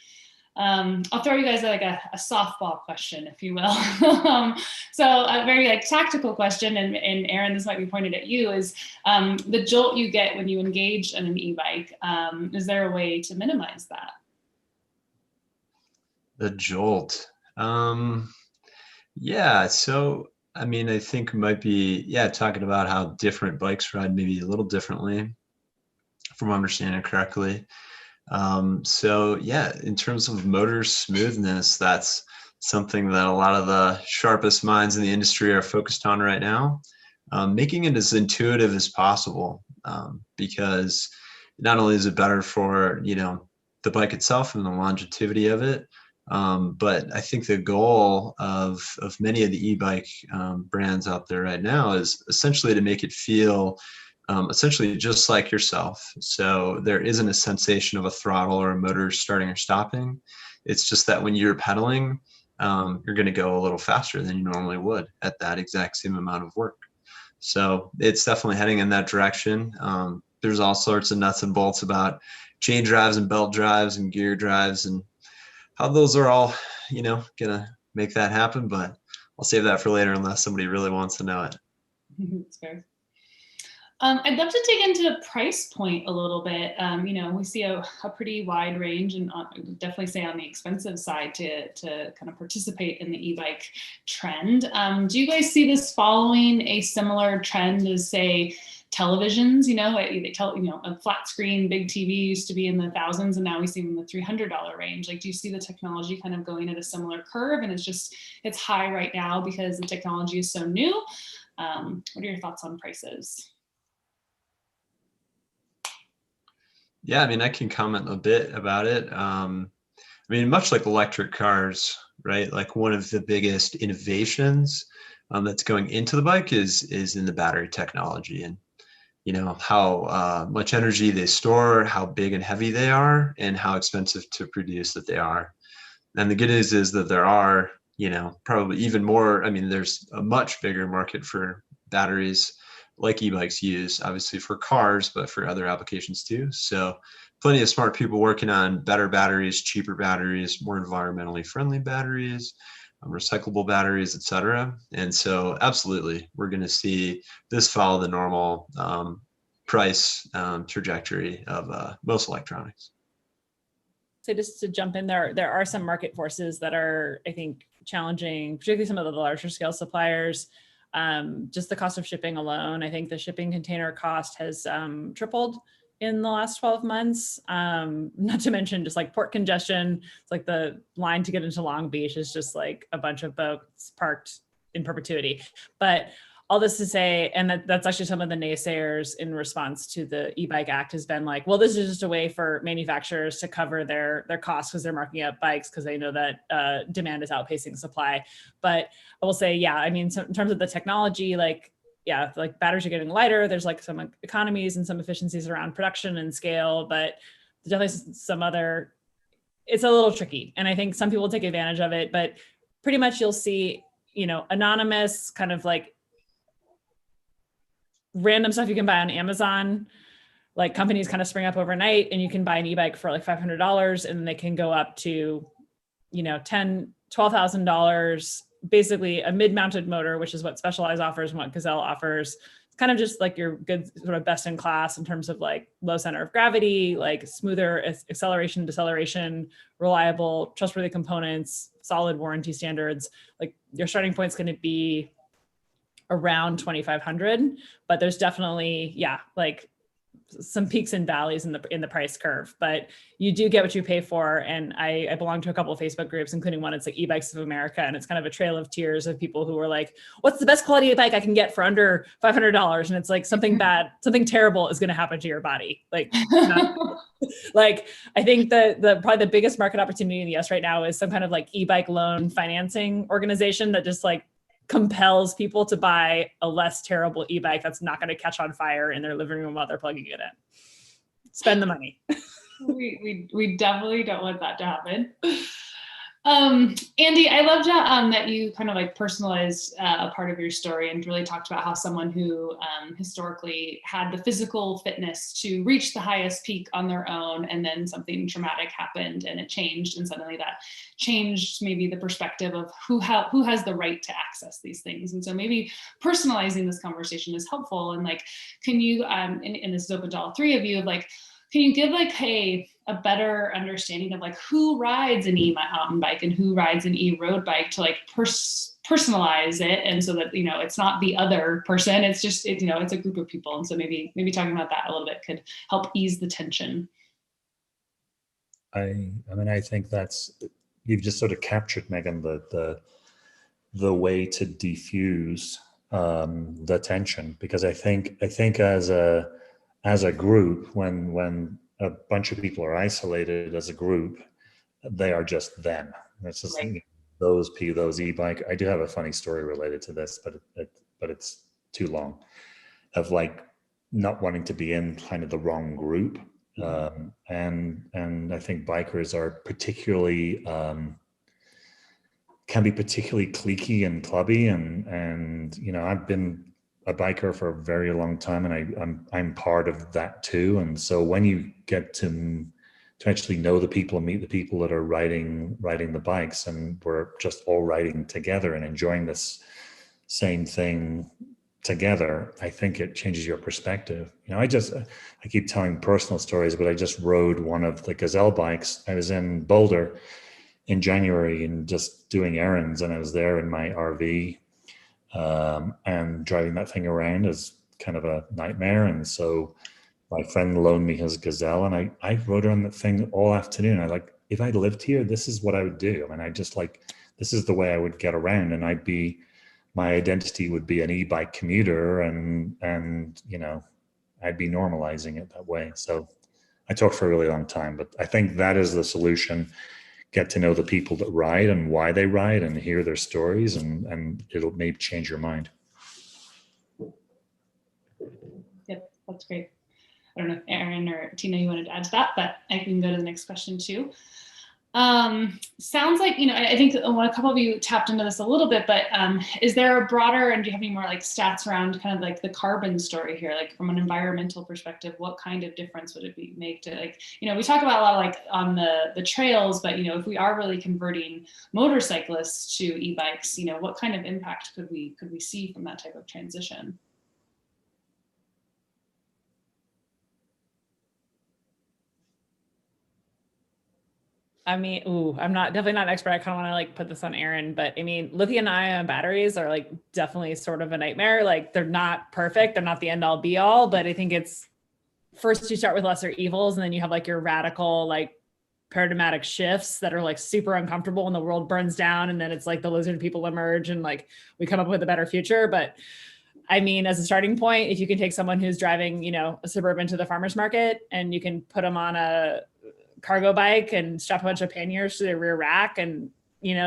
I'll throw you guys like a softball question, if you will. So a very tactical question, and Aaron, this might be pointed at you, is the jolt you get when you engage in an e-bike. Is there a way to minimize that? The jolt. Yeah, so I think it might be, talking about how different bikes ride maybe a little differently, from understanding it correctly. So yeah, in terms of motor smoothness, that's something that a lot of the sharpest minds in the industry are focused on right now, making it as intuitive as possible, because not only is it better for, the bike itself and the longevity of it, but I think the goal of many of the e-bike brands out there right now is essentially to make it feel essentially just like yourself. So there isn't a sensation of a throttle or a motor starting or stopping. It's just that when you're pedaling, you're going to go a little faster than you normally would at that exact same amount of work. So it's definitely heading in that direction. There's all sorts of nuts and bolts about chain drives and belt drives and gear drives and how those are all, gonna make that happen, but I'll save that for later unless somebody really wants to know it. That's fair. I'd love to dig into the price point a little bit. We see a pretty wide range, and definitely say on the expensive side to kind of participate in the e-bike trend. Do you guys see this following a similar trend as, say, televisions? A flat screen, big TV used to be in the thousands, and now we see them in the $300 range. Do you see the technology kind of going at a similar curve, and it's high right now because the technology is so new? What are your thoughts on prices? Yeah, I can comment a bit about it. Much like electric cars, right? Like one of the biggest innovations that's going into the bike is in the battery technology, and how much energy they store, how big and heavy they are, and how expensive to produce that they are. And the good news is that there are, probably even more. There's a much bigger market for batteries like e-bikes use, obviously for cars, but for other applications too. So plenty of smart people working on better batteries, cheaper batteries, more environmentally friendly batteries, recyclable batteries, etc. And so absolutely, we're going to see this follow the normal price trajectory of most electronics. So just to jump in there are some market forces that are, I think, challenging, particularly some of the larger scale suppliers. Just the cost of shipping alone. I think the shipping container cost has tripled in the last 12 months. Not to mention just port congestion. It's like the line to get into Long Beach is just like a bunch of boats parked in perpetuity. But all this to say, and that's actually some of the naysayers in response to the e-bike act has been like, well, this is just a way for manufacturers to cover their costs because they're marking up bikes because they know that demand is outpacing supply. But I will say, yeah, I mean, so in terms of the technology, like, yeah, like batteries are getting lighter. There's like some economies and some efficiencies around production and scale, but there's definitely some other, it's a little tricky. And I think some people take advantage of it, but pretty much you'll see, you know, anonymous kind of like random stuff you can buy on Amazon, like companies kind of spring up overnight and you can buy an e-bike for like $500 and they can go up to, you know, $12,000, basically a mid-mounted motor, which is what Specialized offers and what Gazelle offers. It's kind of just like your good sort of best in class in terms of like low center of gravity, like smoother acceleration, deceleration, reliable, trustworthy components, solid warranty standards. Like your starting point is going to be around 2,500, but there's definitely, yeah, like some peaks and valleys in the price curve, but you do get what you pay for. And I belong to a couple of Facebook groups, including one, it's like e-bikes of America. And it's kind of a trail of tears of people who are like, what's the best quality bike I can get for under $500? And it's like something bad, something terrible is going to happen to your body. Like, like, I think probably the biggest market opportunity in the US right now is some kind of like e-bike loan financing organization that just like compels people to buy a less terrible e-bike that's not going to catch on fire in their living room while they're plugging it in. Spend the money. we definitely don't want that to happen. Andy, I loved that you kind of like personalized a part of your story and really talked about how someone who historically had the physical fitness to reach the highest peak on their own, and then something traumatic happened and it changed, and suddenly that changed maybe the perspective of who has the right to access these things. And so maybe personalizing this conversation is helpful. And like, can you, and this is open to all three of you, of like, can you give like a better understanding of like who rides an e-mountain bike and who rides an e-road bike to like personalize it, and so that, you know, it's not the other person, it's just, you know, it's a group of people. And so maybe talking about that a little bit could help ease the tension. I mean, I think you've just sort of captured, Megan, the way to diffuse the tension, because I think as a group, when a bunch of people are isolated as a group, they are just them. That's just right. Those e-bike. I do have a funny story related to this, but it's too long, of like not wanting to be in kind of the wrong group. And I think bikers are particularly can be particularly cliquey and clubby, and you know, I've been a biker for a very long time, and I'm part of that too. And so when you get to actually know the people and meet the people that are riding the bikes, and we're just all riding together and enjoying this same thing together, I think it changes your perspective. You know, I keep telling personal stories, but I just rode one of the Gazelle bikes. I was in Boulder in January and just doing errands, and I was there in my RV. And driving that thing around is kind of a nightmare. And so my friend loaned me his Gazelle, and I rode around that thing all afternoon. I like, if I lived here, this is what I would do. I mean, I just like, this is the way I would get around, and my identity would be an e-bike commuter, and you know, I'd be normalizing it that way. So I talked for a really long time, but I think that is the solution. Get to know the people that ride and why they ride, and hear their stories, and it'll maybe change your mind. Yep, that's great. I don't know if Aaron or Tina, you wanted to add to that, but I can go to the next question too. Sounds like, you know, I think a couple of you tapped into this a little bit, but is there a broader, and do you have any more like stats around kind of like the carbon story here, like from an environmental perspective, what kind of difference would it make to, like, you know, we talk about a lot of like on the trails, but, you know, if we are really converting motorcyclists to e-bikes, you know, what kind of impact could we see from that type of transition? I mean, I'm definitely not an expert. I kind of want to like put this on Aaron, but I mean, lithium-ion batteries are like definitely sort of a nightmare. Like, they're not perfect. They're not the end all be all, but I think it's first you start with lesser evils, and then you have like your radical, like paradigmatic shifts that are like super uncomfortable when the world burns down. And then it's like the lizard people emerge and like we come up with a better future. But I mean, as a starting point, if you can take someone who's driving, a Suburban to the farmer's market and you can put them on a cargo bike and strap a bunch of panniers to their rear rack and,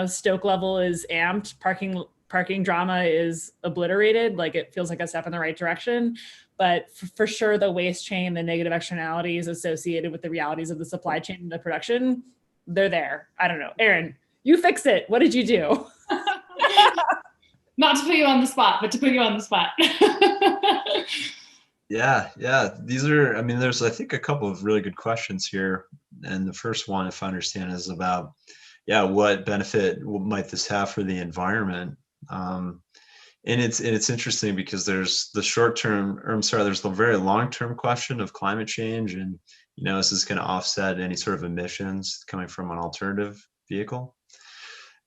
stoke level is amped, parking drama is obliterated. Like it feels like a step in the right direction, but for sure the waste chain, the negative externalities associated with the realities of the supply chain and the production, they're there. I don't know. Aaron, you fix it. What did you do? Not to put you on the spot, but to put you on the spot. Yeah. There's, I think, a couple of really good questions here. And the first one, if I understand, is about, what benefit might this have for the environment? And it's interesting because there's the there's the very long-term question of climate change. And, is this going to offset any sort of emissions coming from an alternative vehicle?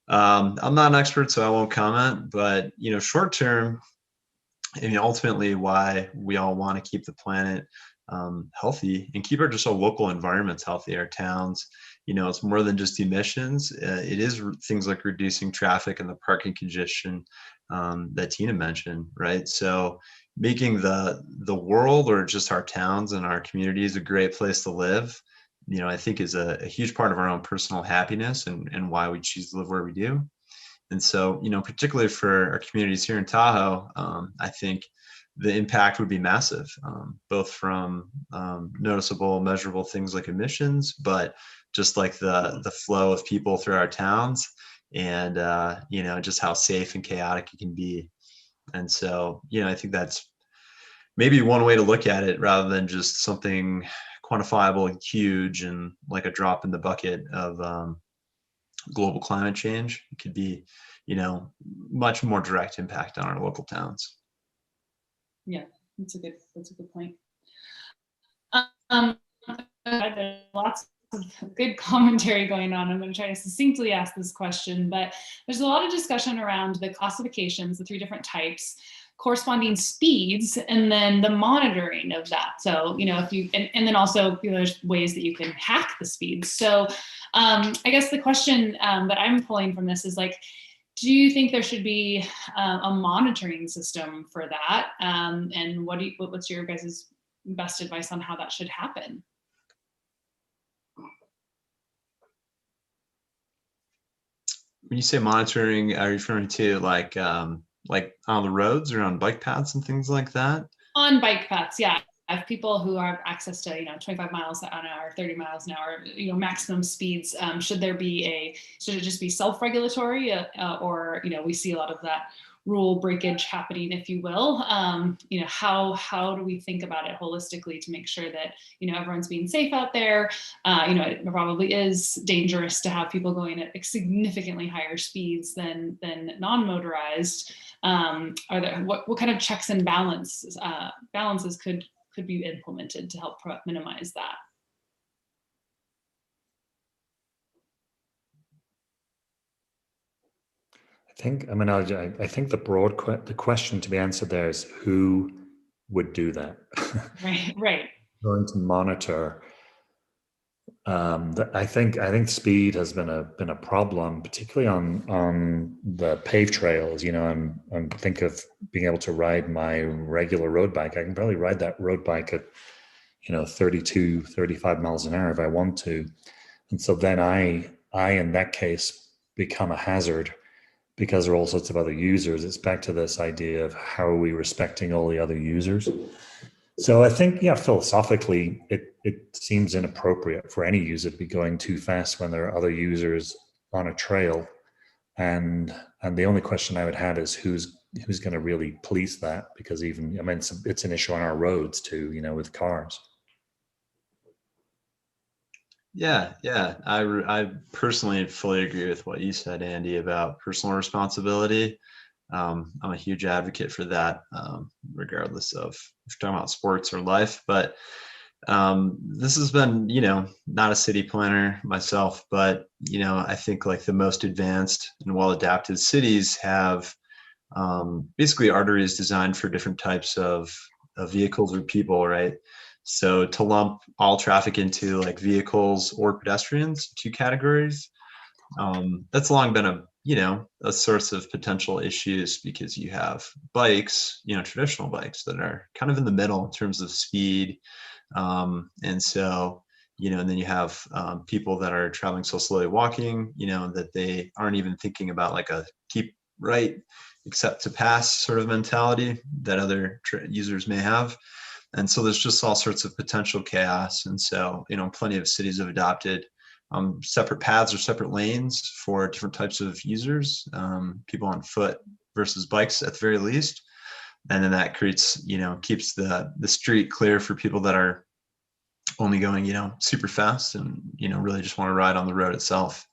I'm not an expert, so I won't comment, but, short term, ultimately why we all want to keep the planet healthy and keep our local environments healthy, our towns, it's more than just emissions. It is things like reducing traffic and the parking congestion that Tina mentioned, right? So making the world, or just our towns and our communities, a great place to live, I think is a huge part of our own personal happiness and why we choose to live where we do. And so, particularly for our communities here in Tahoe, I think the impact would be massive, both from noticeable, measurable things like emissions, but just like the flow of people through our towns and, just how safe and chaotic it can be. And so, I think that's maybe one way to look at it rather than just something quantifiable and huge and like a drop in the bucket of global climate change. It could be, much more direct impact on our local towns. Yeah, that's a good point. There's lots of good commentary going on. I'm going to try to succinctly ask this question, but there's a lot of discussion around the classifications, the 3 different types, corresponding speeds, and then the monitoring of that. So, if you, and then also, there's ways that you can hack the speeds. So I guess the question that I'm pulling from this is like, do you think there should be a monitoring system for that? And what's your guys' best advice on how that should happen? When you say monitoring, are you referring to like on the roads or on bike paths and things like that? On bike paths, yeah. Have people who have access to 25 miles an hour, 30 miles an hour, maximum speeds. Should it just be self-regulatory, or we see a lot of that rule breakage happening, if you will. How do we think about it holistically to make sure that everyone's being safe out there? It probably is dangerous to have people going at significantly higher speeds than non-motorized. What kind of checks and balances could be implemented to help minimize that? I think the question to be answered there is who would do that? Right. Going to monitor. I think speed has been a problem, particularly on the paved trails. I'm think of being able to ride my regular road bike. I can probably ride that road bike at 32, 35 miles an hour if I want to, and so then I in that case become a hazard because there are all sorts of other users. It's back to this idea of how are we respecting all the other users. So I think, philosophically, it seems inappropriate for any user to be going too fast when there are other users on a trail. And the only question I would have is who's going to really police that? Because it's an issue on our roads too, with cars. Yeah. I personally fully agree with what you said, Andy, about personal responsibility. I'm a huge advocate for that, regardless of if you're talking about sports or life. But this has been, not a city planner myself, but, I think like the most advanced and well-adapted cities have basically arteries designed for different types of vehicles or people, right? So to lump all traffic into like vehicles or pedestrians, 2 categories, that's long been a a source of potential issues because you have bikes, traditional bikes that are kind of in the middle in terms of speed. And so, and then you have people that are traveling so slowly walking, that they aren't even thinking about like a keep right except to pass sort of mentality that other users may have. And so there's just all sorts of potential chaos. And so, plenty of cities have adopted separate paths or separate lanes for different types of users, people on foot versus bikes at the very least. And then that creates, keeps the street clear for people that are only going, super fast and, really just want to ride on the road itself.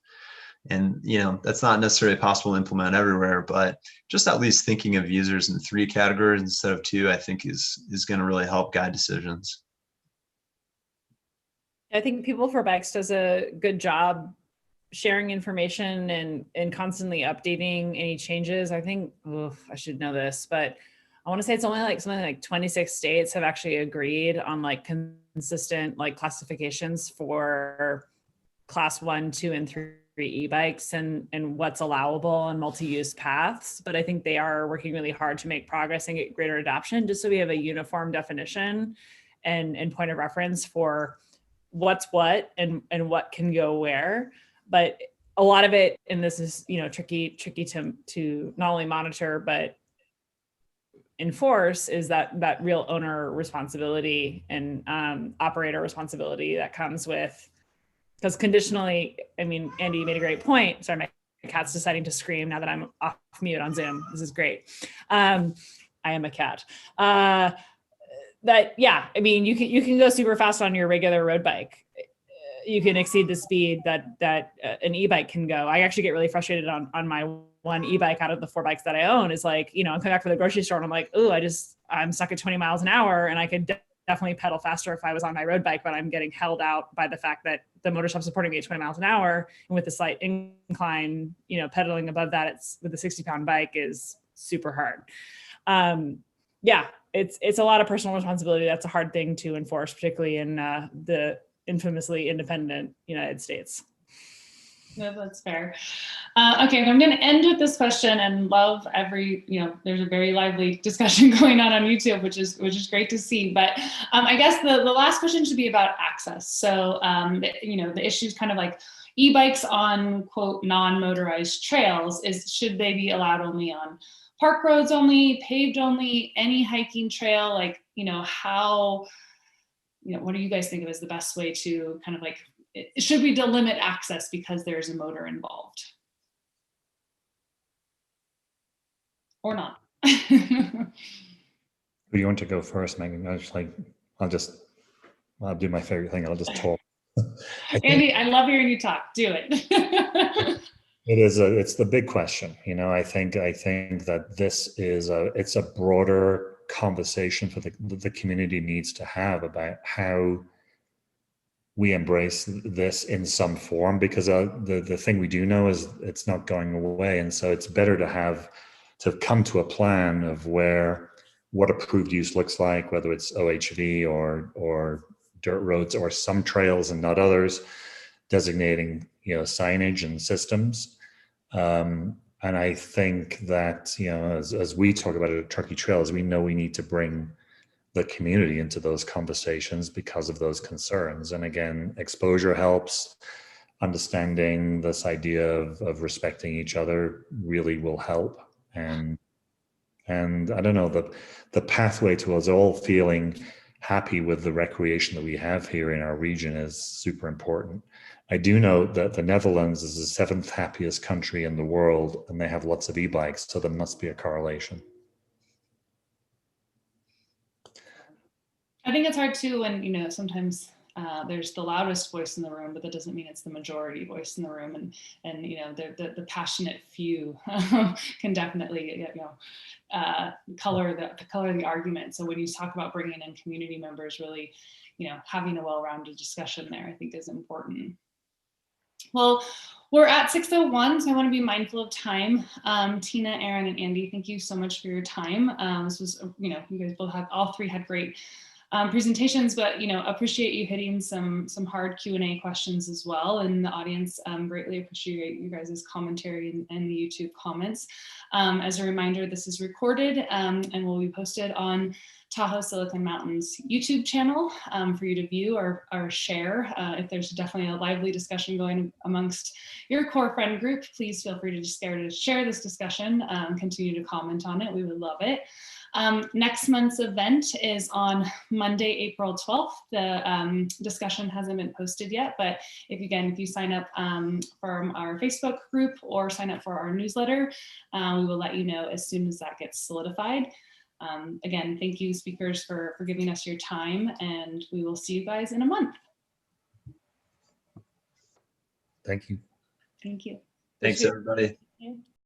And, that's not necessarily possible to implement everywhere, but just at least thinking of users in 3 categories instead of 2, I think is going to really help guide decisions. I think People for Bikes does a good job sharing information and constantly updating any changes. I think, I should know this, but I want to say it's only like something like 26 states have actually agreed on like consistent like classifications for class 1, 2, and 3 e-bikes and what's allowable on multi-use paths. But I think they are working really hard to make progress and get greater adoption, just so we have a uniform definition and point of reference for what's what and what can go where. But a lot of it, and this is tricky to not only monitor but enforce, is that real owner responsibility and operator responsibility that comes with. Because conditionally, Andy, you made a great point. Sorry, my cat's deciding to scream now that I'm off mute on Zoom. This is great. I am a cat. You can go super fast on your regular road bike. You can exceed the speed that an e-bike can go. I actually get really frustrated on my one e-bike out of the 4 bikes that I own. Is like, I'm coming back from the grocery store and I'm like, I'm stuck at 20 miles an hour, and I could definitely pedal faster if I was on my road bike, but I'm getting held out by the fact that the motor shop's supporting me at 20 miles an hour. And with the slight incline, pedaling above that, with a 60-pound bike is super hard. It's a lot of personal responsibility. That's a hard thing to enforce, particularly in the infamously independent United States. No, that's fair. Okay, I'm going to end with this question, and love there's a very lively discussion going on YouTube, which is great to see. But I guess the last question should be about access. So, the issues kind of like e-bikes on quote non-motorized trails should they be allowed only on park roads only, paved only, any hiking trail? Like, how, what do you guys think of as the best way to kind of like, should we delimit access because there's a motor involved? Or not? Do you want to go first, Megan? I'll do my favorite thing. I'll just talk. Andy, I love hearing you talk. Do it. It's the big question. I think that it's a broader conversation for the community needs to have about how we embrace this in some form, because the thing we do know is it's not going away. And so it's better to come to a plan of what approved use looks like, whether it's OHV or dirt roads or some trails and not others, designating, signage and systems. And I think that, as we talk about it at Turkey Trails, we know we need to bring the community into those conversations because of those concerns. And again, exposure helps. Understanding this idea of respecting each other really will help. And I don't know, the pathway to us all feeling happy with the recreation that we have here in our region is super important. I do know that the Netherlands is the 7th happiest country in the world, and they have lots of e-bikes, so there must be a correlation. I think it's hard too when, sometimes there's the loudest voice in the room, but that doesn't mean it's the majority voice in the room. And the passionate few can definitely, color the argument. So when you talk about bringing in community members, really, having a well-rounded discussion there, I think is important. Well, we're at 6:01, so I want to be mindful of time. Tina, Aaron, and Andy, thank you so much for your time. This was, you guys all 3 had great presentations, but appreciate you hitting some hard Q&A questions as well. And the audience greatly appreciate you guys' commentary and the YouTube comments. As a reminder, this is recorded and will be posted on Tahoe Silicon Mountain's YouTube channel for you to view or share. If there's definitely a lively discussion going amongst your core friend group, please feel free to just share this discussion, continue to comment on it. We would love it. Next month's event is on Monday, April 12th. The discussion hasn't been posted yet, but if you sign up from our Facebook group or sign up for our newsletter, we will let you know as soon as that gets solidified. Again, thank you, speakers, for giving us your time, and we will see you guys in a month. Thank you. Thank you. Thanks, everybody.